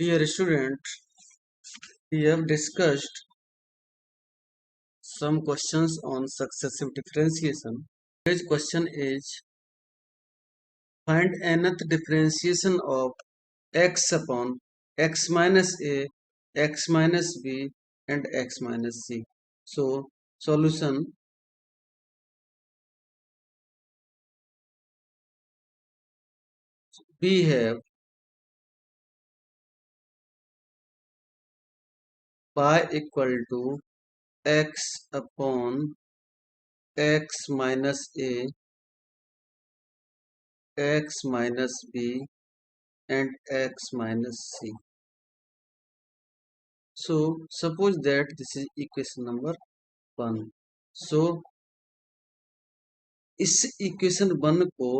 Dear student, we have discussed some questions on successive differentiation. Today's question is find nth differentiation of x upon x minus a, x minus b and x minus c. So solution, we have y equal to x upon x minus a, x minus b and x minus c. So suppose that this is equation number 1. So इस equation 1 को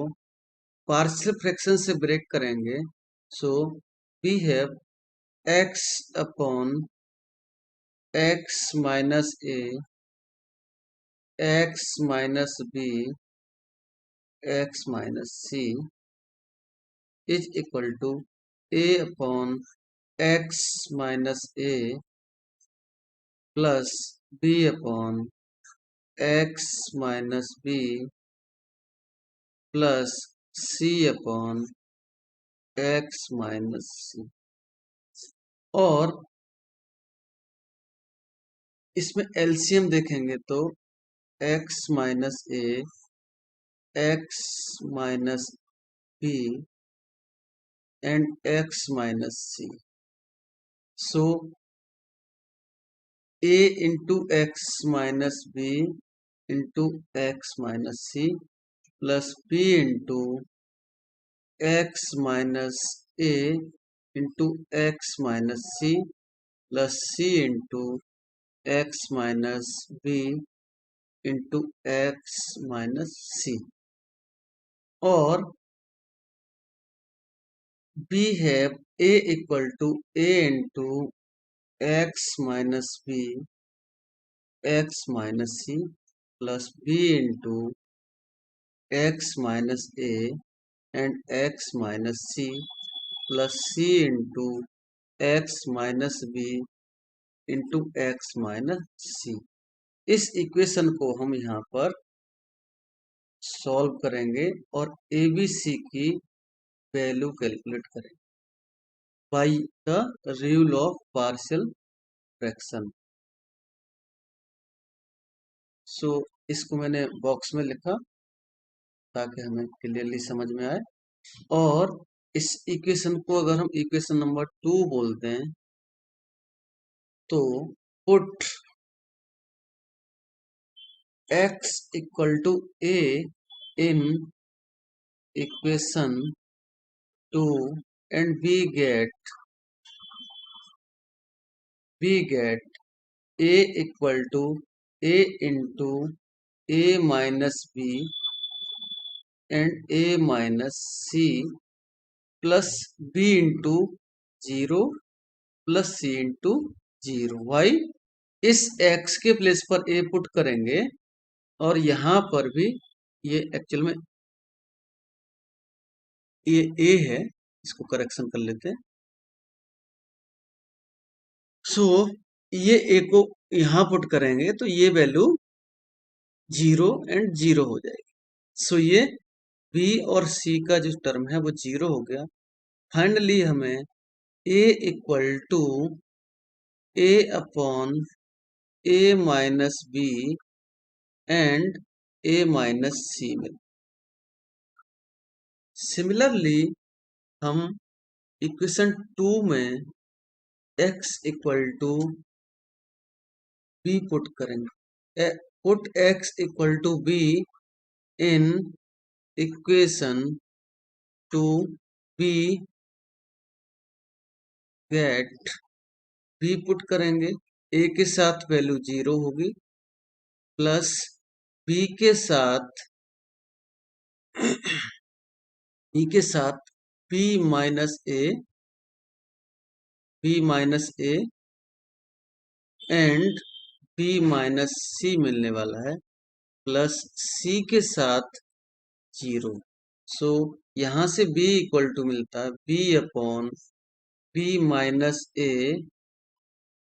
partial fraction से break करेंगे. So we have x upon x minus a, x minus b, x minus c is equal to a upon x minus a plus b upon x minus b plus c upon x minus c. और इसमें LCM देखेंगे तो x minus a, x minus b and x minus c. So a into x minus b into x minus c plus b into x minus a into x minus c plus c into x minus b into x minus c. और we have a equal to a into x minus b x minus c plus b into x minus a and x minus c plus c into x minus b into x minus c. इस equation को हम यहाँ पर solve करेंगे और ABC की value calculate करेंगे by the rule of partial fraction. So इसको मैंने बॉक्स में लिखा ताकि हमें क्लियरली समझ में आए. और इस इक्वेशन को अगर हम इक्वेशन नंबर 2 बोलते हैं तो put x equal to a in equation 2 and we get a equal to a into a minus b and a minus c plus b into 0 plus c into 0. y इस x के place पर a put करेंगे और यहाँ पर भी ये actual में ये a है, इसको करेक्शन कर लेते हैं. सो ये a को यहाँ पुट करेंगे तो ये वैल्यू 0 एंड 0 हो जाएगी. सो ये b और c का जो टर्म है वो 0 हो गया. फाइनली हमें a equal to a upon a minus b and a minus c मिल. सिमिलरली हम इक्वेशन 2 में x equal to b put करेंगे. Put x equal to b in equation 2 b get b put करेंगे. a के साथ value 0 होगी plus b के साथ b minus a and b minus c मिलने वाला है प्लस c के साथ 0. सो यहाँ से b इक्वल टू मिलता है b upon B minus A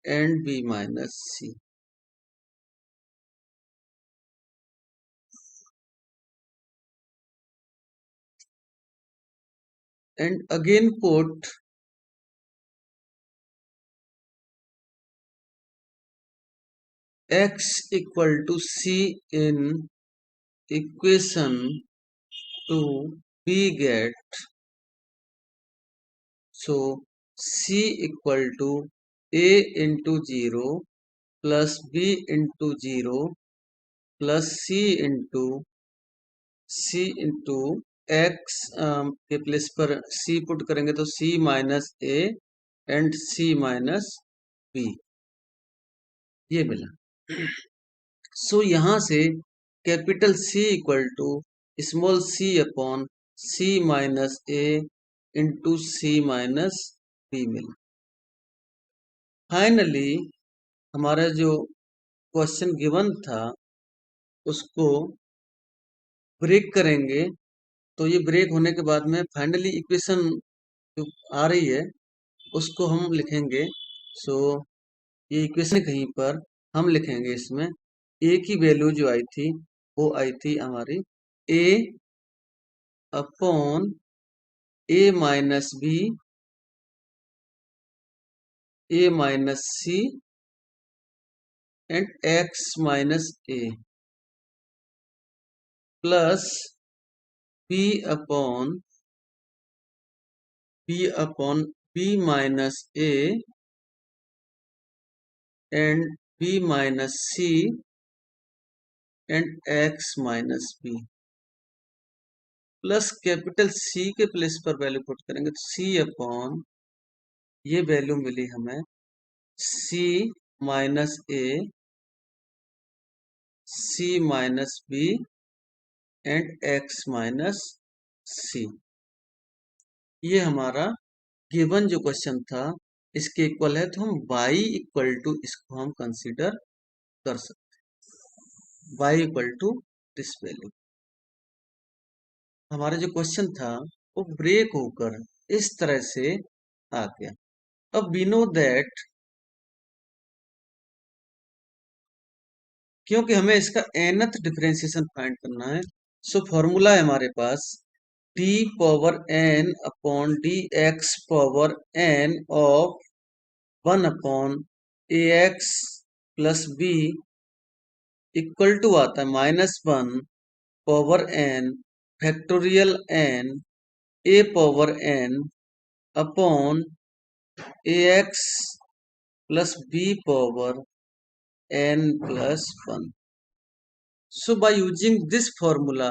and B minus C. And again put x equal to c in equation to b get, so c equal to a into 0 plus b into 0 plus c into x के place पर c put करेंगे तो c minus A and c minus B, ये मिला। So यहां से capital C equal to small c upon c minus A into c minus B मिला। Finally हमारा जो क्वेश्चन गिवन था उसको ब्रेक करेंगे, तो ये ब्रेक होने के बाद में फाइनली इक्वेशन जो आ रही है उसको हम लिखेंगे। सो ये इक्वेशन कहीं पर हम लिखेंगे, इसमें ए की वैल्यू जो आई थी वो आई थी हमारी A upon A minus B, A minus C and X minus A plus B upon B minus A and B minus C and X minus B, plus capital C के प्लेस पर value put करेंगे तो सी upon, ये value मिली हमें C minus A, C minus B and X minus C. ये हमारा given जो क्वेश्चन था इसके इक्वल है, तो हम y इक्वल टू इसको हम कंसीडर कर सकते हैं, y equal to this value. हमारा जो क्वेश्चन था वो ब्रेक होकर इस तरह से आ गया। अब वी नो दैट, क्योंकि हमें इसका nth डिफरेंशिएशन फाइंड करना है, सो फॉर्मूला है हमारे पास D power n upon D X power n of 1 upon A X plus B equal to आता है -1 power n factorial n A power n upon A X plus B power n plus 1। So by using this formula,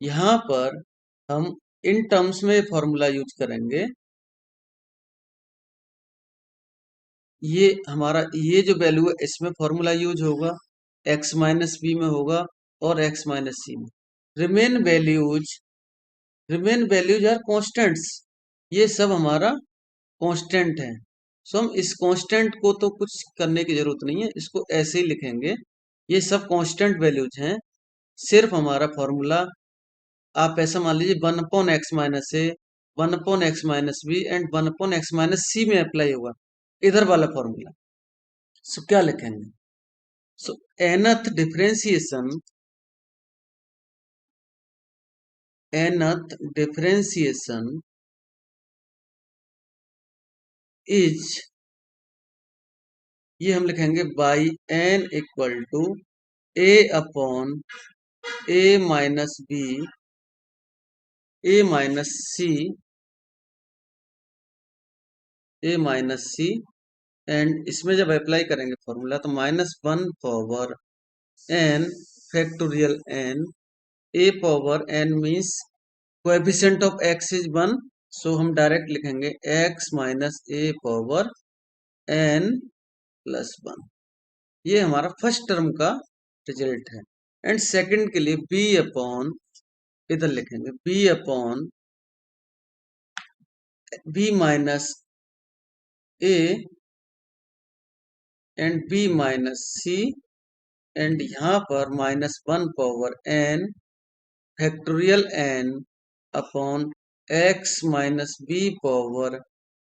यहाँ पर हम इन terms में formula use करेंगे। ये हमारा ये जो वैल्यू है इसमें फॉर्मूला यूज होगा, x माइनस बी में होगा और x माइनस सी में। रिमेन वैल्यूज आर कॉन्स्टेंट्स, ये सब हमारा कांस्टेंट है। सो हम इस कांस्टेंट को तो कुछ करने की जरूरत नहीं है, इसको ऐसे ही लिखेंगे, ये सब कांस्टेंट वैल्यूज हैं। सिर्फ हमारा फॉर्मूला आप ऐसा मान लीजिए 1 upon X minus A, 1 upon X minus B and 1 upon X minus C में अप्लाई होगा इधर वाला फॉर्मूला। सो क्या लिखेंगे, सो nth डिफरेंशिएशन इज, ये हम लिखेंगे by n equal to A upon A minus B, A minus C and इसमें जब अप्लाई करेंगे फॉर्मूला तो -1 power n factorial n, A power n means coefficient of x is 1, so हम direct लिखेंगे x minus A power n plus 1। ये हमारा first term का result है। एंड सेकंड के लिए b अपॉन, इधर लिखेंगे b upon b minus A and b minus C and यहाँ पर -1 power n factorial n upon x minus B power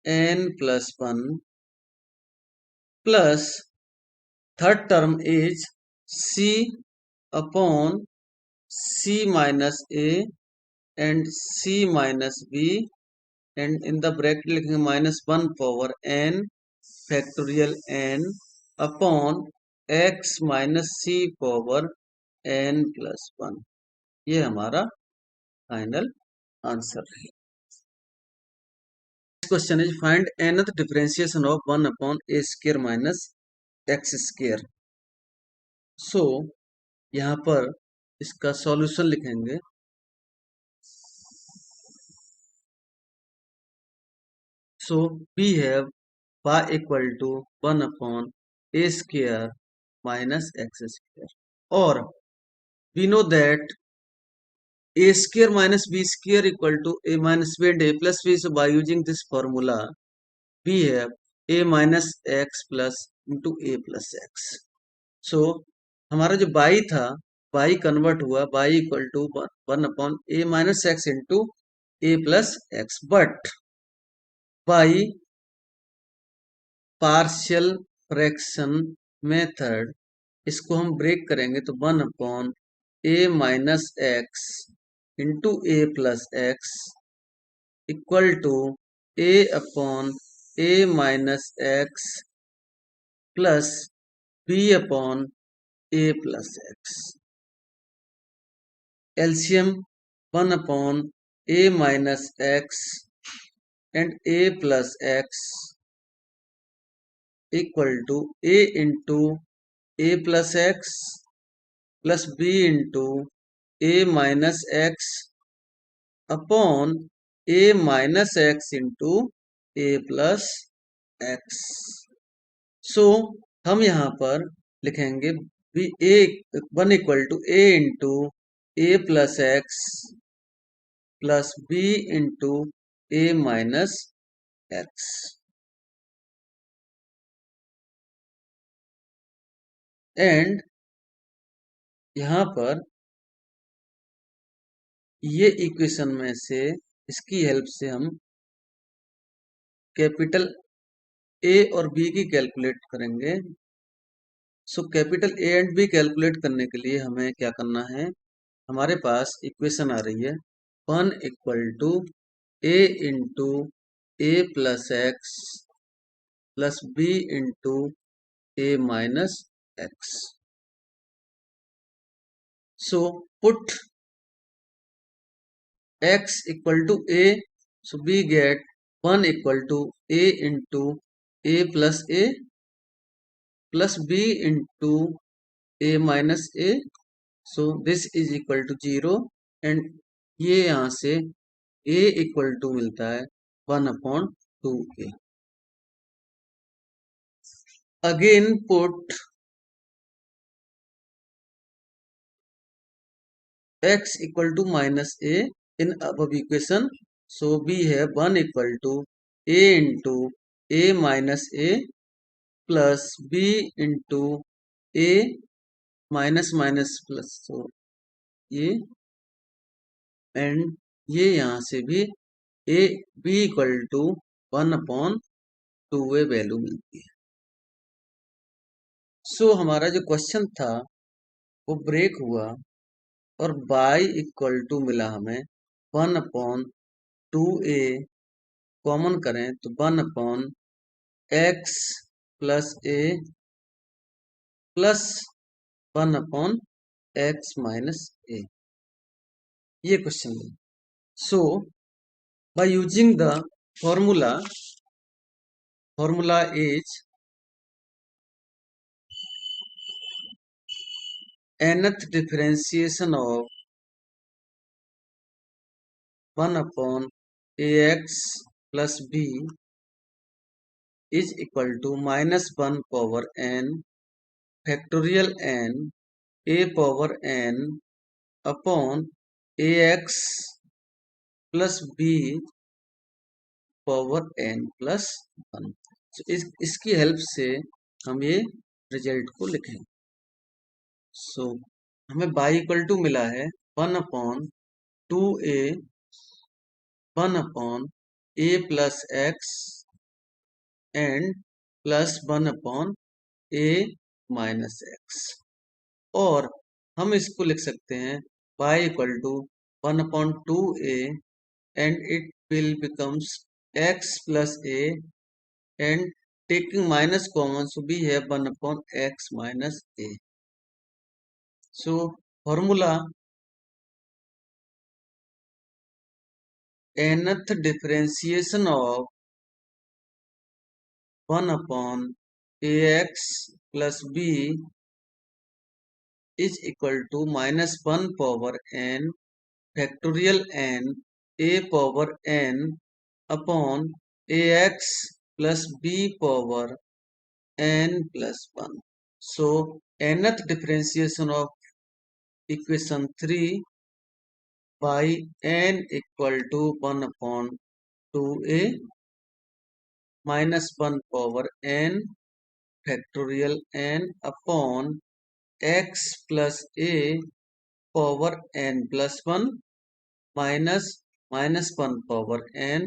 n plus 1 plus third term is c upon c minus a and c minus b and in the bracket लिखेंगे minus 1 power n factorial n upon x minus c power n plus 1। ये हमारा final answer है। Question is find nth differentiation of 1 upon a square minus x square. So यहाँ पर इसका solution लिखेंगे। सो we have y equal to 1 upon a square minus x square और we know that a square minus b square equal to a minus b and a plus b. So by using this formula we have a minus x plus into a plus x। सो हमारा जो y था y convert हुआ y equal to 1 upon a minus x into a plus x, but y partial fraction method इसको हम break करेंगे तो 1 upon a minus x into a plus x equal to a upon a minus x plus b upon a plus x. LCM 1 upon a minus x and a plus x equal to a into a plus x plus b into a minus X upon a minus x into a plus X. So हम यहाँ पर लिखेंगे B a 1 equal to a into a plus x plus b into a minus x. And यहाँ पर ये equation में से इसकी हेल्प से हम कैपिटल a और b की कैलकुलेट करेंगे। So capital A and B calculate करने के लिए हमें क्या करना है, हमारे पास इक्वेशन आ रही है 1 equal to a into a plus x plus b into a minus x. So put x equal to a, so we get 1 equal to a into a plus a plus b into a minus a, so this is equal to 0 and ये यहाँ से a equal to मिलता है 1 upon 2a। Again put x equal to minus a in above equation, so we have 1 equal to a into a minus a plus b into a minus minus plus, तो ये and ये यहाँ से भी a b equal to 1 upon 2a value मिलती है। सो हमारा जो क्वेश्चन था वो ब्रेक हुआ और y इक्वल टू मिला हमें 1 अपॉन 2a, कॉमन करें तो 1 upon x plus a plus 1 upon x minus a, ये क्वेश्चन है। So by using the formula is nth differentiation of 1 upon ax plus b is equal to minus 1 power n factorial n a power n upon ax plus b power n plus 1। तो इसकी help से हम ये result को लिखेंगे। सो हमें y equal to मिला है 1 upon 2a 1 upon a plus x and plus 1 upon A minus x. और हम इसको लिख सकते हैं y equal to 1 upon 2a and it will becomes x plus a and taking minus common so we have 1 upon x minus a. So formula nth differentiation of 1 upon ax plus b is equal to minus 1 power n factorial n a power n upon ax plus b power n plus 1. So nth differentiation of equation 3 by n equal to 1 upon 2a minus 1 power n factorial n upon x plus a power n plus 1 minus minus 1 power n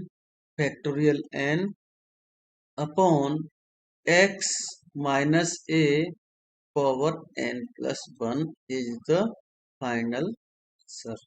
factorial n upon x minus a power n plus 1 is the final answer.